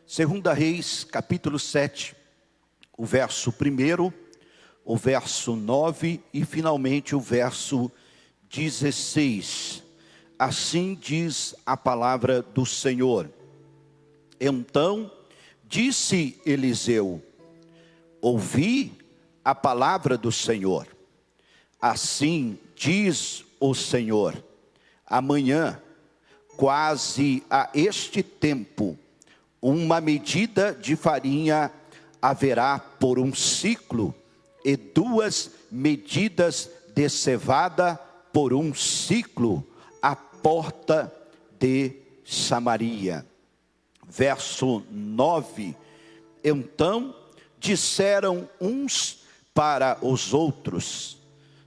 Segunda Reis, capítulo 7, o verso 1, o verso 9 e finalmente o verso 16. Assim diz a palavra do Senhor. Então disse Eliseu: ouvi a palavra do Senhor. Assim diz o Senhor: amanhã, quase a este tempo, uma medida de farinha haverá por um ciclo, e 2 medidas de cevada por um ciclo, à porta de Samaria. Verso 9. Então disseram uns para os outros: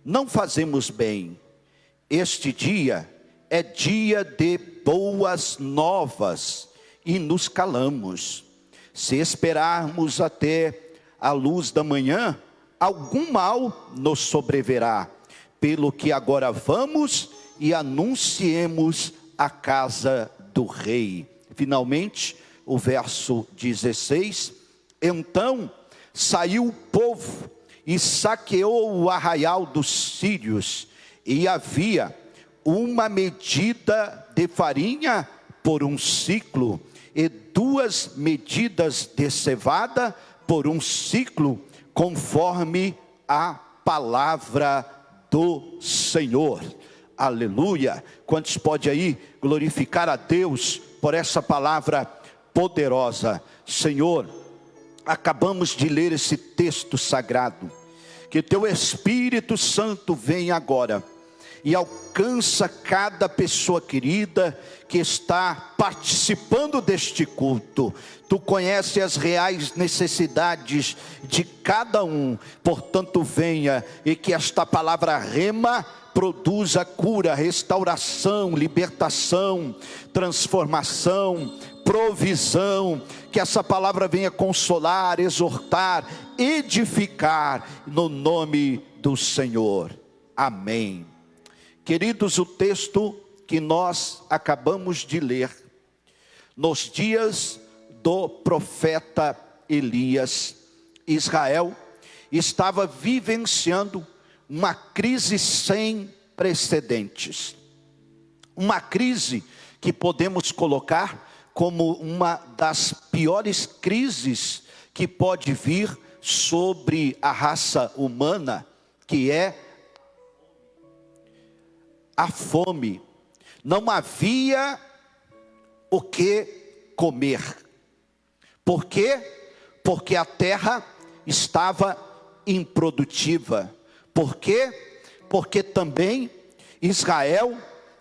não fazemos bem, este dia é dia de boas novas, e nos calamos. Se esperarmos até a luz da manhã, algum mal nos sobrevirá, pelo que agora vamos e anunciemos a casa do rei. Finalmente, o verso 16. Então saiu o povo e saqueou o arraial dos sírios, e havia uma medida de farinha por um ciclo, e 2 medidas de cevada por um ciclo, conforme a palavra do Senhor. Aleluia! Quantos pode aí glorificar a Deus por essa palavra poderosa? Senhor, acabamos de ler esse texto sagrado. Que teu Espírito Santo venha agora e alcança cada pessoa querida que está participando deste culto. Tu conheces as reais necessidades de cada um, portanto venha, e que esta palavra rema produza cura, restauração, libertação, transformação, provisão. Que essa palavra venha consolar, exortar, edificar, no nome do Senhor. Amém. Queridos, o texto que nós acabamos de ler, nos dias do profeta Elias, Israel estava vivenciando uma crise sem precedentes. Uma crise que podemos colocar como uma das piores crises que pode vir sobre a raça humana, que é a fome. Não havia o que comer. Por quê? Porque a terra estava improdutiva. Por quê? Porque também Israel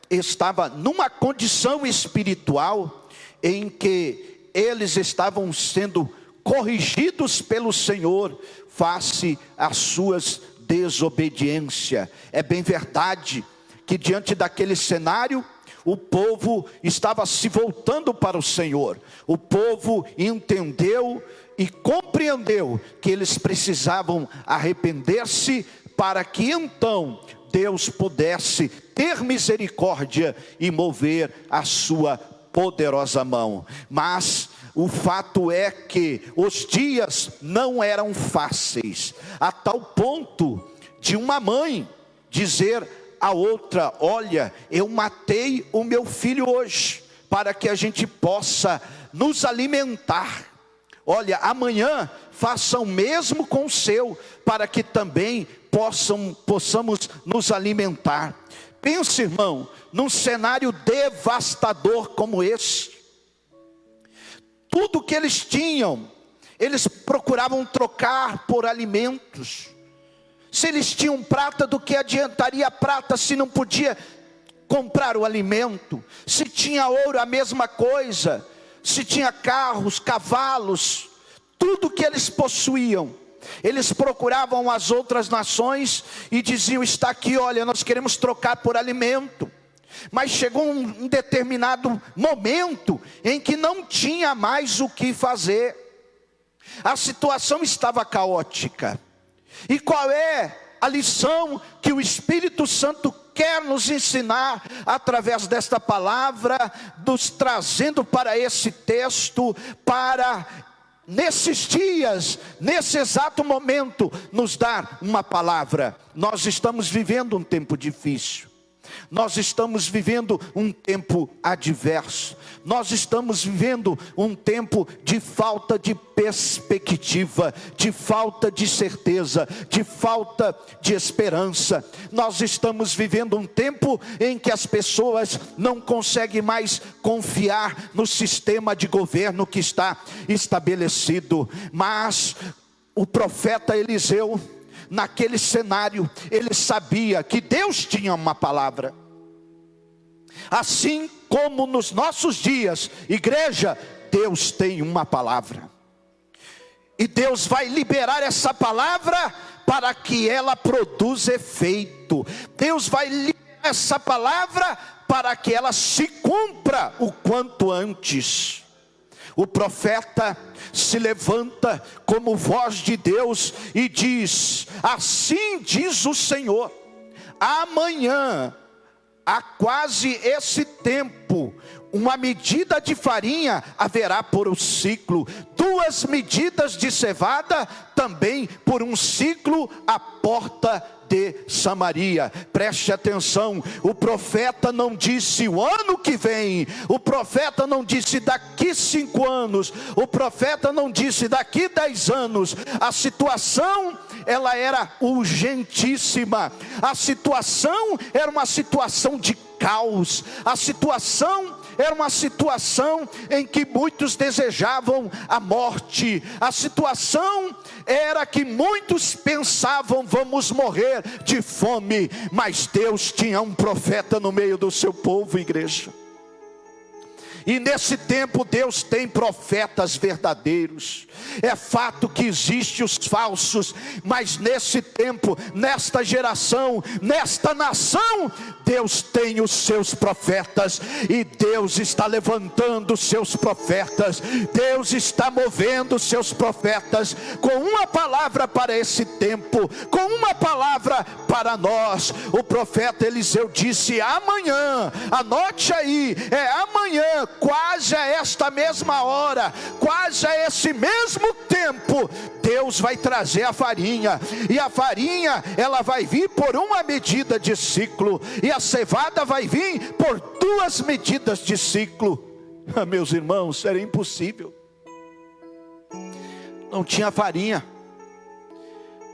estava numa condição espiritual em que eles estavam sendo corrigidos pelo Senhor face às suas desobediências. É bem verdade que diante daquele cenário, o povo estava se voltando para o Senhor. O povo entendeu e compreendeu que eles precisavam arrepender-se, para que então Deus pudesse ter misericórdia e mover a sua poderosa mão. Mas o fato é que os dias não eram fáceis, a tal ponto de uma mãe dizer a outra: olha, eu matei o meu filho hoje, para que a gente possa nos alimentar. Olha, amanhã faça o mesmo com o seu, para que também possamos nos alimentar. Pense, irmão, num cenário devastador como esse. Tudo que eles tinham, eles procuravam trocar por alimentos. Se eles tinham prata, do que adiantaria a prata se não podia comprar o alimento? Se tinha ouro, a mesma coisa. Se tinha carros, cavalos, tudo que eles possuíam, eles procuravam as outras nações e diziam: está aqui, olha, nós queremos trocar por alimento. Mas chegou um determinado momento em que não tinha mais o que fazer. A situação estava caótica. E qual é a lição que o Espírito Santo quer nos ensinar através desta palavra, nos trazendo para esse texto, para nesses dias, nesse exato momento, nos dar uma palavra. Nós estamos vivendo um tempo difícil. Nós estamos vivendo um tempo adverso. Nós estamos vivendo um tempo de falta de perspectiva, de falta de certeza, de falta de esperança. Nós estamos vivendo um tempo em que as pessoas não conseguem mais confiar no sistema de governo que está estabelecido. Mas o profeta Eliseu, naquele cenário, ele sabia que Deus tinha uma palavra. Assim como nos nossos dias, igreja, Deus tem uma palavra. E Deus vai liberar essa palavra para que ela produza efeito. Deus vai liberar essa palavra para que ela se cumpra o quanto antes. O profeta se levanta como voz de Deus e diz: assim diz o Senhor, amanhã, há quase esse tempo, uma medida de farinha haverá por um ciclo, 2 medidas de cevada também por um ciclo à porta de Samaria. Preste atenção, o profeta não disse o ano que vem, o profeta não disse daqui 5 anos, o profeta não disse daqui 10 anos. A situação, ela era urgentíssima, a situação era uma situação de caos, a situação era uma situação em que muitos desejavam a morte, a situação era que muitos pensavam: vamos morrer de fome. Mas Deus tinha um profeta no meio do seu povo, igreja. E nesse tempo Deus tem profetas verdadeiros. É fato que existem os falsos, mas nesse tempo, nesta geração, nesta nação, Deus tem os seus profetas. E Deus está levantando os seus profetas. Deus está movendo os seus profetas com uma palavra para esse tempo, com uma palavra para nós. O profeta Eliseu disse: amanhã, anote aí, é amanhã, quase a esta mesma hora, quase a esse mesmo tempo, Deus vai trazer a farinha. E a farinha, ela vai vir por uma medida de ciclo, e a cevada vai vir por 2 medidas de ciclo. Meus irmãos, era impossível. Não tinha farinha,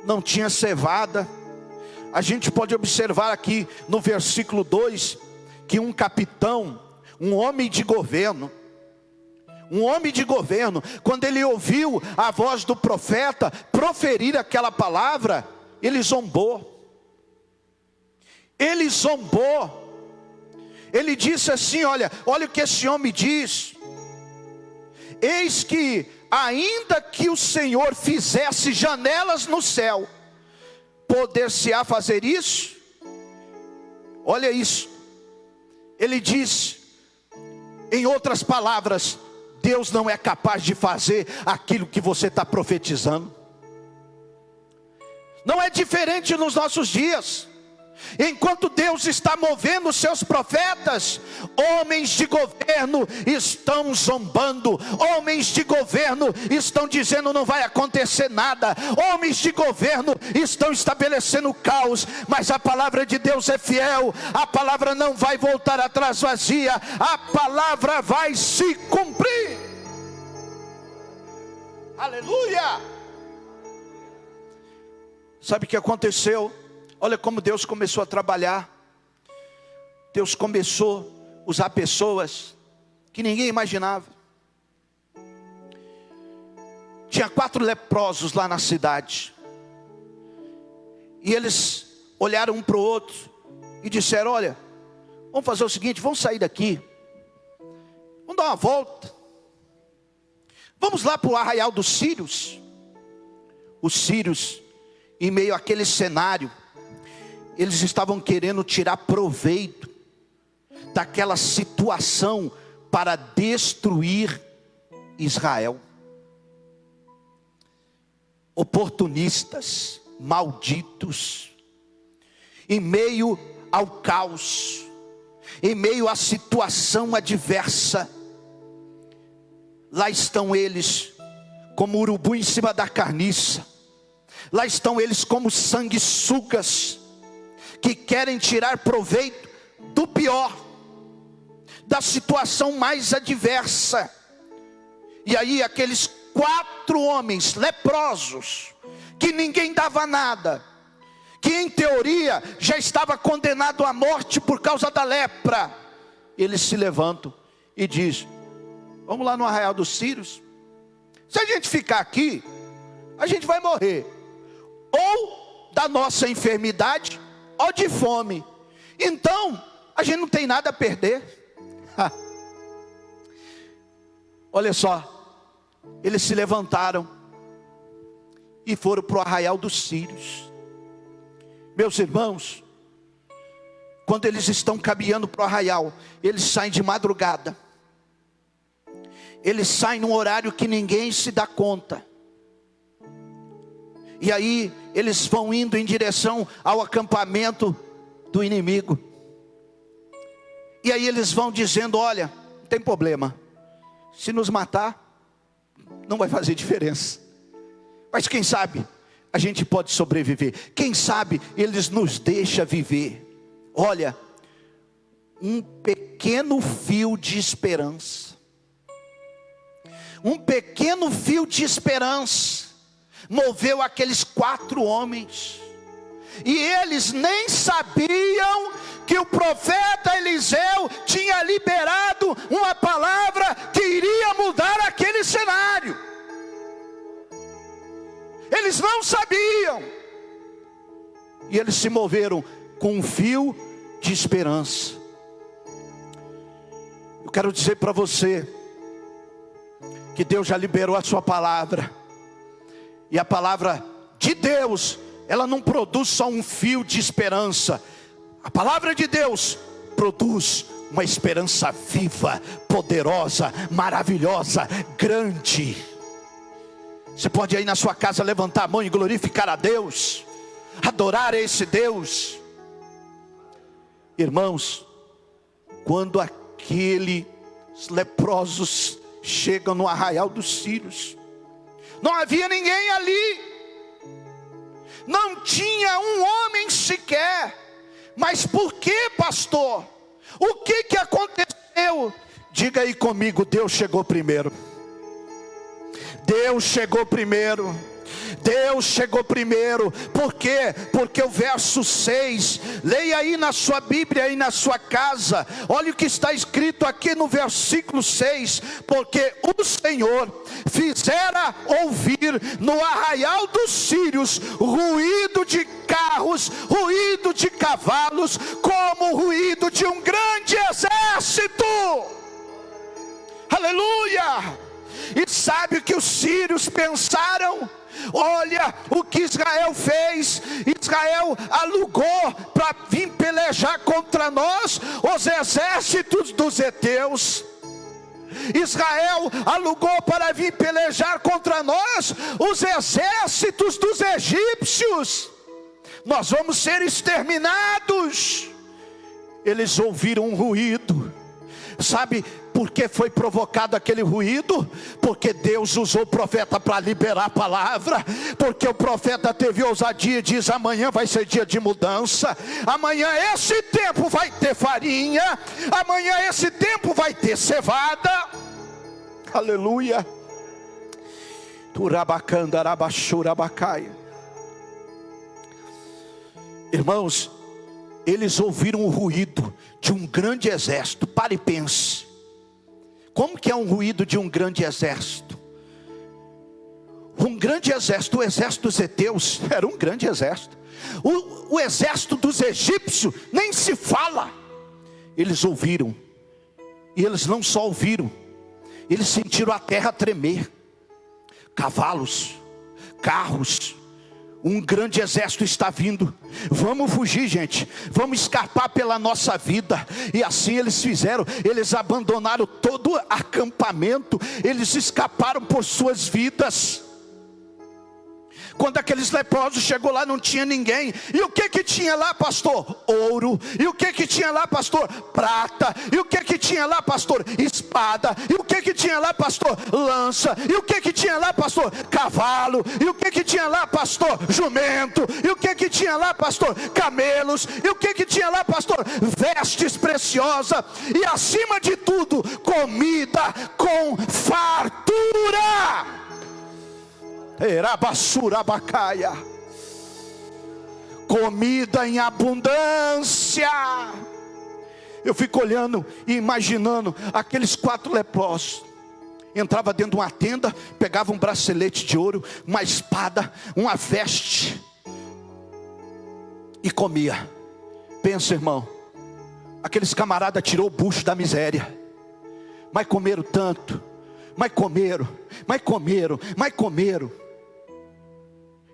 não tinha cevada. A gente pode observar aqui no versículo 2, que um capitão, um homem de governo, quando ele ouviu a voz do profeta proferir aquela palavra, ele zombou. Ele disse assim: olha o que esse homem diz. Eis que, ainda que o Senhor fizesse janelas no céu, poder-se-á fazer isso? Olha isso. Ele diz, em outras palavras, Deus não é capaz de fazer aquilo que você está profetizando. Não é diferente nos nossos dias. Enquanto Deus está movendo os seus profetas, homens de governo estão zombando, homens de governo estão dizendo não vai acontecer nada, homens de governo estão estabelecendo caos. Mas a palavra de Deus é fiel, a palavra não vai voltar atrás vazia, a palavra vai se cumprir. Aleluia! Sabe o que aconteceu? Olha como Deus começou a trabalhar. Deus começou a usar pessoas que ninguém imaginava. Tinha 4 leprosos lá na cidade. E eles olharam um para o outro e disseram: olha, vamos fazer o seguinte, vamos sair daqui, vamos dar uma volta, vamos lá para o arraial dos sírios. Os sírios, em meio àquele cenário, eles estavam querendo tirar proveito daquela situação para destruir Israel. Oportunistas, malditos, em meio ao caos, em meio à situação adversa, lá estão eles como urubu em cima da carniça. Lá estão eles como sanguessugas, que querem tirar proveito do pior, da situação mais adversa. E aí aqueles 4 homens leprosos, que ninguém dava nada, que em teoria já estava condenado à morte por causa da lepra, eles se levantam e dizem: vamos lá no arraial dos Sírios. Se a gente ficar aqui, a gente vai morrer, ou da nossa enfermidade, ou de fome. Então, a gente não tem nada a perder. Olha só, eles se levantaram e foram para o arraial dos Sírios. Meus irmãos, quando eles estão caminhando para o arraial, eles saem de madrugada. Eles saem num horário que ninguém se dá conta. E aí eles vão indo em direção ao acampamento do inimigo. E aí eles vão dizendo: olha, não tem problema, se nos matar, não vai fazer diferença. Mas quem sabe a gente pode sobreviver. Quem sabe eles nos deixam viver. Olha, um pequeno fio de esperança. Um pequeno fio de esperança moveu aqueles 4 homens. E eles nem sabiam que o profeta Eliseu tinha liberado uma palavra que iria mudar aquele cenário. Eles não sabiam. E eles se moveram com um fio de esperança. Eu quero dizer para você que Deus já liberou a sua palavra. E a palavra de Deus, ela não produz só um fio de esperança. A palavra de Deus produz uma esperança viva, poderosa, maravilhosa, grande. Você pode aí na sua casa levantar a mão e glorificar a Deus, adorar a esse Deus. Irmãos, quando aqueles leprosos chegam no arraial dos Sírios, não havia ninguém ali, não tinha um homem sequer. Mas por que, pastor? O que aconteceu? Diga aí comigo: Deus chegou primeiro. Deus chegou primeiro. Deus chegou primeiro. Por quê? Porque o verso 6, leia aí na sua Bíblia, aí na sua casa, olha o que está escrito aqui no versículo 6: porque o Senhor fizera ouvir no arraial dos Sírios ruído de carros, ruído de cavalos, como o ruído de um grande exército. Aleluia! E sabe o que os sírios pensaram? Olha o que Israel fez. Israel alugou para vir pelejar contra nós os exércitos dos heteus. Israel alugou para vir pelejar contra nós os exércitos dos egípcios. Nós vamos ser exterminados. Eles ouviram um ruído. Sabe por que foi provocado aquele ruído? Porque Deus usou o profeta para liberar a palavra. Porque o profeta teve ousadia e diz: amanhã vai ser dia de mudança. Amanhã esse tempo vai ter farinha. Amanhã esse tempo vai ter cevada. Aleluia. Turabacanda arabachurabacaia. Irmãos, eles ouviram o ruído de um grande exército. Pare e pense. Como que é um ruído de um grande exército? Um grande exército, o exército dos heteus era um grande exército. O exército dos egípcios nem se fala. Eles ouviram. E eles não só ouviram, eles sentiram a terra tremer. Cavalos, carros, um grande exército está vindo. Vamos fugir, gente. Vamos escapar pela nossa vida. E assim eles fizeram. Eles abandonaram todo o acampamento. Eles escaparam por suas vidas. Quando aqueles leprosos chegou lá, não tinha ninguém. E o que que tinha lá, pastor? Ouro. E o que que tinha lá, pastor? Prata. E o que que tinha lá, pastor? Espada. E o que que tinha lá, pastor? Lança. E o que que tinha lá, pastor? Cavalo. E o que que tinha lá, pastor? Jumento. E o que que tinha lá, pastor? Camelos. E o que que tinha lá, pastor? Vestes preciosas. E acima de tudo, comida com fartura. Erabassurabacaia. Comida em abundância. Eu fico olhando e imaginando aqueles 4 leprosos. Entrava dentro de uma tenda, pegava um bracelete de ouro, uma espada, uma veste e comia. Pensa, irmão, aqueles camaradas tirou o bucho da miséria, mas comeram tanto, mas comeram.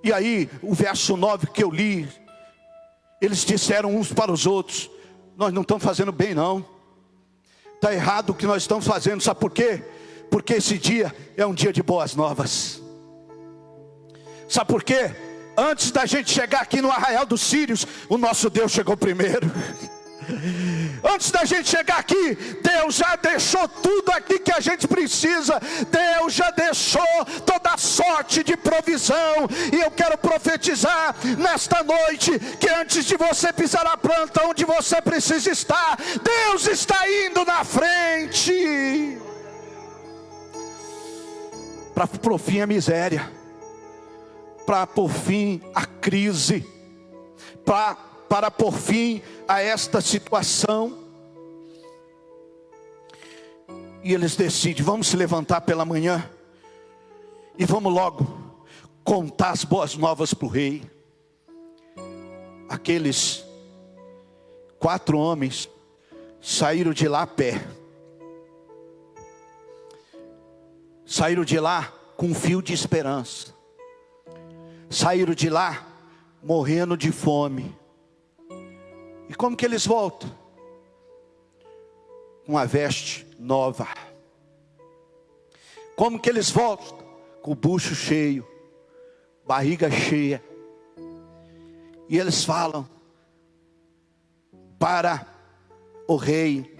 E aí, o verso 9 que eu li, eles disseram uns para os outros: nós não estamos fazendo bem não, está errado o que nós estamos fazendo. Sabe por quê? Porque esse dia é um dia de boas novas. Sabe por quê? Antes da gente chegar aqui no Arraial dos Sírios, o nosso Deus chegou primeiro. Antes da gente chegar aqui, Deus já deixou tudo aqui que a gente precisa. Deus já deixou toda sorte de provisão. E eu quero profetizar nesta noite que antes de você pisar a planta onde você precisa estar, Deus está indo na frente para pôr fim à miséria, para pôr fim à crise, para pôr fim a esta situação. E eles decidem: vamos se levantar pela manhã e vamos logo contar as boas novas para o rei. Aqueles 4 homens saíram de lá a pé, saíram de lá com um fio de esperança, saíram de lá morrendo de fome. E como que eles voltam? Com a veste nova. Como que eles voltam? Com o bucho cheio, barriga cheia. E eles falam para o rei.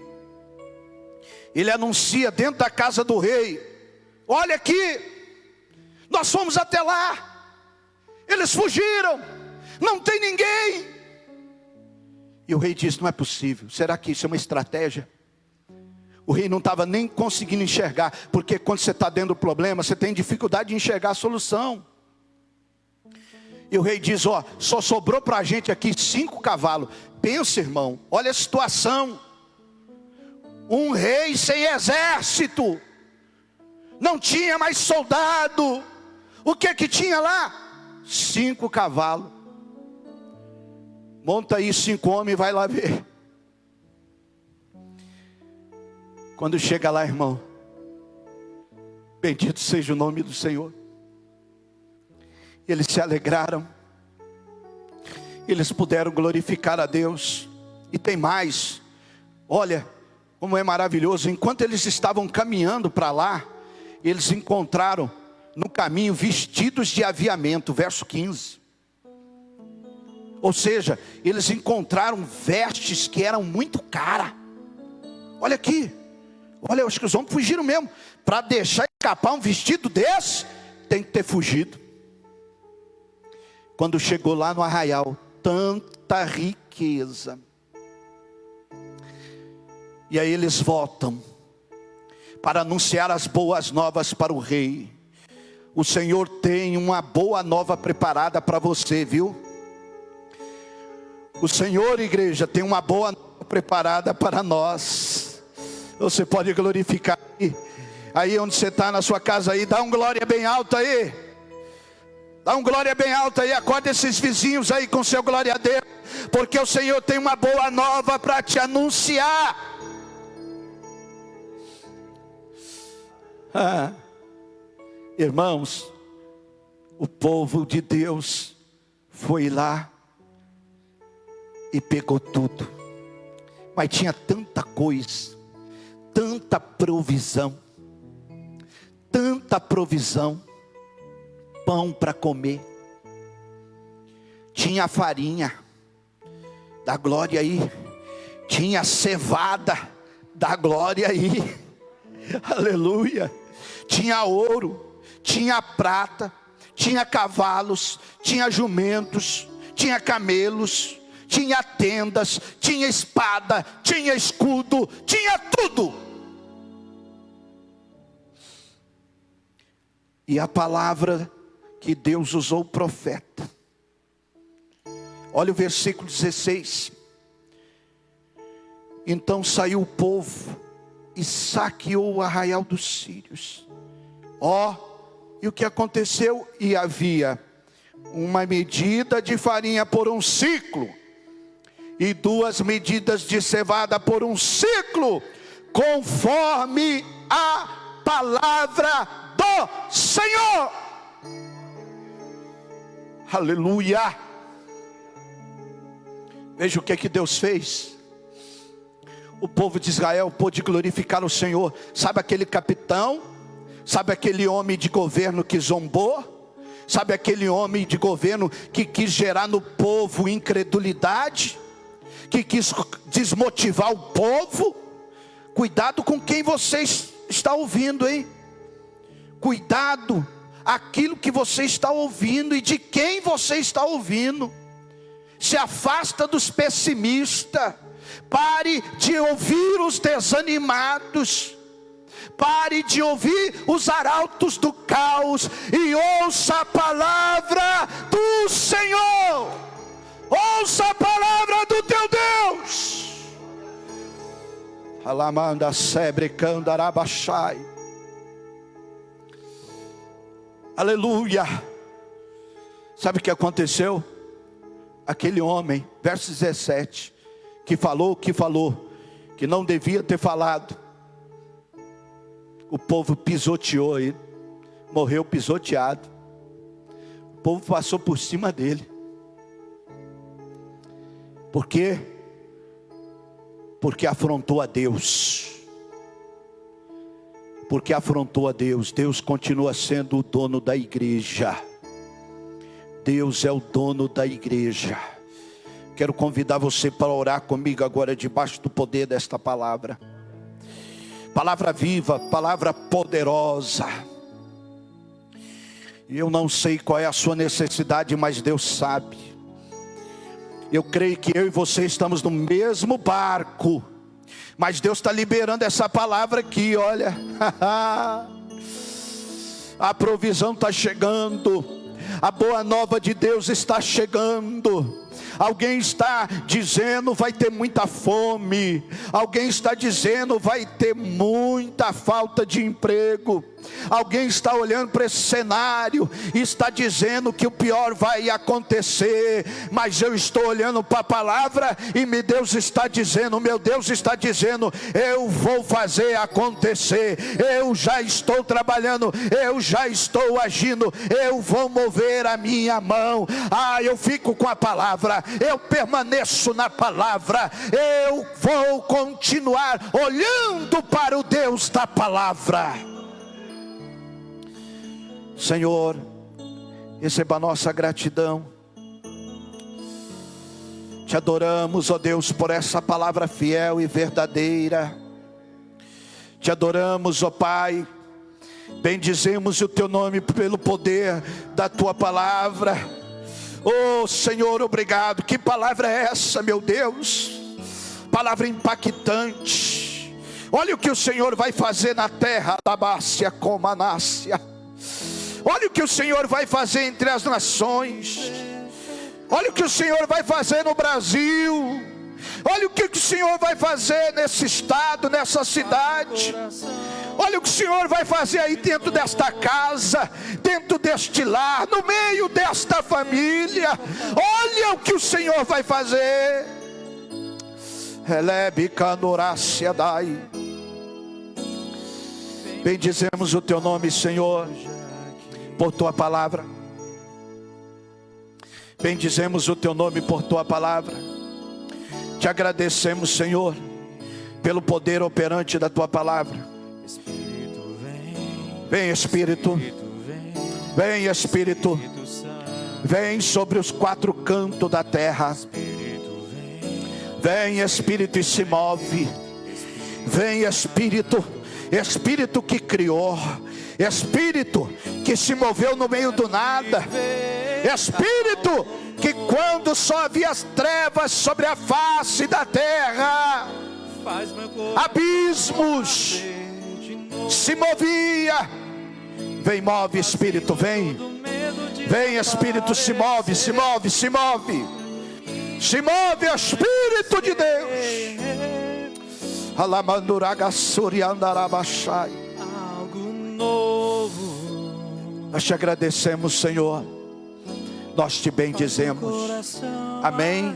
Ele anuncia dentro da casa do rei: olha aqui, nós fomos até lá, eles fugiram, não tem ninguém. E o rei disse: não é possível. Será que isso é uma estratégia? O rei não estava nem conseguindo enxergar, porque quando você está dentro do problema, você tem dificuldade de enxergar a solução. E o rei diz: ó, só sobrou para a gente aqui 5 cavalos. Pensa, irmão, olha a situação. Um rei sem exército, não tinha mais soldado. O que que tinha lá? 5 cavalos. Monta aí 5 homens e vai lá ver. Quando chega lá, irmão, bendito seja o nome do Senhor. Eles se alegraram, eles puderam glorificar a Deus. E tem mais, olha como é maravilhoso. Enquanto eles estavam caminhando para lá, eles encontraram no caminho vestidos de aviamento, verso 15. Ou seja, eles encontraram vestes que eram muito caras. Olha aqui, olha, eu acho que os homens fugiram mesmo. Para deixar escapar um vestido desse, tem que ter fugido. Quando chegou lá no arraial, tanta riqueza. E aí eles voltam para anunciar as boas novas para o rei. O Senhor tem uma boa nova preparada para você, viu? O Senhor, igreja, tem uma boa nova preparada para nós. Você pode glorificar aí onde você está, na sua casa aí. Dá um glória bem alto aí. Dá um glória bem alto aí. Acorda esses vizinhos aí com seu glória a Deus, porque o Senhor tem uma boa nova para te anunciar. Irmãos, o povo de Deus foi lá e pegou tudo, mas tinha tanta coisa, tanta provisão, pão para comer, tinha farinha, dá glória aí, tinha cevada, dá glória aí, aleluia, tinha ouro, tinha prata, tinha cavalos, tinha jumentos, tinha camelos, tinha tendas, tinha espada, tinha escudo, tinha tudo. E a palavra que Deus usou o profeta, olha o versículo 16. Então saiu o povo e saqueou o arraial dos sírios. E o que aconteceu? E havia uma medida de farinha por um ciclo, e 2 medidas de cevada por um ciclo, conforme a palavra do Senhor. Aleluia. Veja o que Deus fez. O povo de Israel pôde glorificar o Senhor. Sabe aquele capitão? Sabe aquele homem de governo que zombou? Sabe aquele homem de governo que quis gerar no povo incredulidade? Que quis desmotivar o povo? Cuidado com quem você está ouvindo, hein? Cuidado aquilo que você está ouvindo e de quem você está ouvindo. Se afasta dos pessimistas. Pare de ouvir os desanimados. Pare de ouvir os arautos do caos e ouça a palavra do Senhor. Ouça a palavra do teu Deus. Alamanda sebrecanda arabachai. Aleluia. Sabe o que aconteceu? Aquele homem, verso 17, que falou, que não devia ter falado. O povo pisoteou ele, morreu pisoteado. O povo passou por cima dele. Por quê? Porque afrontou a Deus. Porque afrontou a Deus. Deus continua sendo o dono da igreja. Deus é o dono da igreja. Quero convidar você para orar comigo agora, debaixo do poder desta palavra. Palavra viva, palavra poderosa. Eu não sei qual é a sua necessidade, mas Deus sabe. Eu creio que eu e você estamos no mesmo barco, mas Deus está liberando essa palavra aqui, olha. A provisão está chegando, a boa nova de Deus está chegando. Alguém está dizendo vai ter muita fome. Alguém está dizendo vai ter muita falta de emprego. Alguém está olhando para esse cenário e está dizendo que o pior vai acontecer. Mas eu estou olhando para a palavra e meu Deus está dizendo, eu vou fazer acontecer. Eu já estou trabalhando, eu já estou agindo, eu vou mover a minha mão. Eu fico com a palavra, eu permaneço na palavra, eu vou continuar olhando para o Deus da palavra. Senhor, receba a nossa gratidão. Te adoramos, ó Deus, por essa palavra fiel e verdadeira. Te adoramos, ó Pai. Bendizemos o teu nome pelo poder da tua palavra. Oh Senhor, obrigado. Que palavra é essa, meu Deus? Palavra impactante. Olha o que o Senhor vai fazer na terra da Bácia como a Nácia. Olha o que o Senhor vai fazer entre as nações. Olha o que o Senhor vai fazer no Brasil. Olha o que o Senhor vai fazer nesse estado, nessa cidade. Olha o que o Senhor vai fazer aí dentro desta casa, dentro deste lar, no meio desta família. Olha o que o Senhor vai fazer. Bendizemos o teu nome, Senhor, por tua palavra. Bendizemos o teu nome por tua palavra. Te agradecemos, Senhor, pelo poder operante da tua palavra. Vem Espírito, vem Espírito, Vem sobre os quatro cantos da terra. Vem Espírito e se move. Vem Espírito, Espírito que criou, Espírito que se moveu no meio do nada, Espírito que quando só havia as trevas sobre a face da terra, abismos, se movia. Vem, move Espírito, vem. Vem Espírito, se move, se move, se move. Se move Espírito de Deus. Algo novo. Nós te agradecemos, Senhor. Nós te bendizemos. Amém.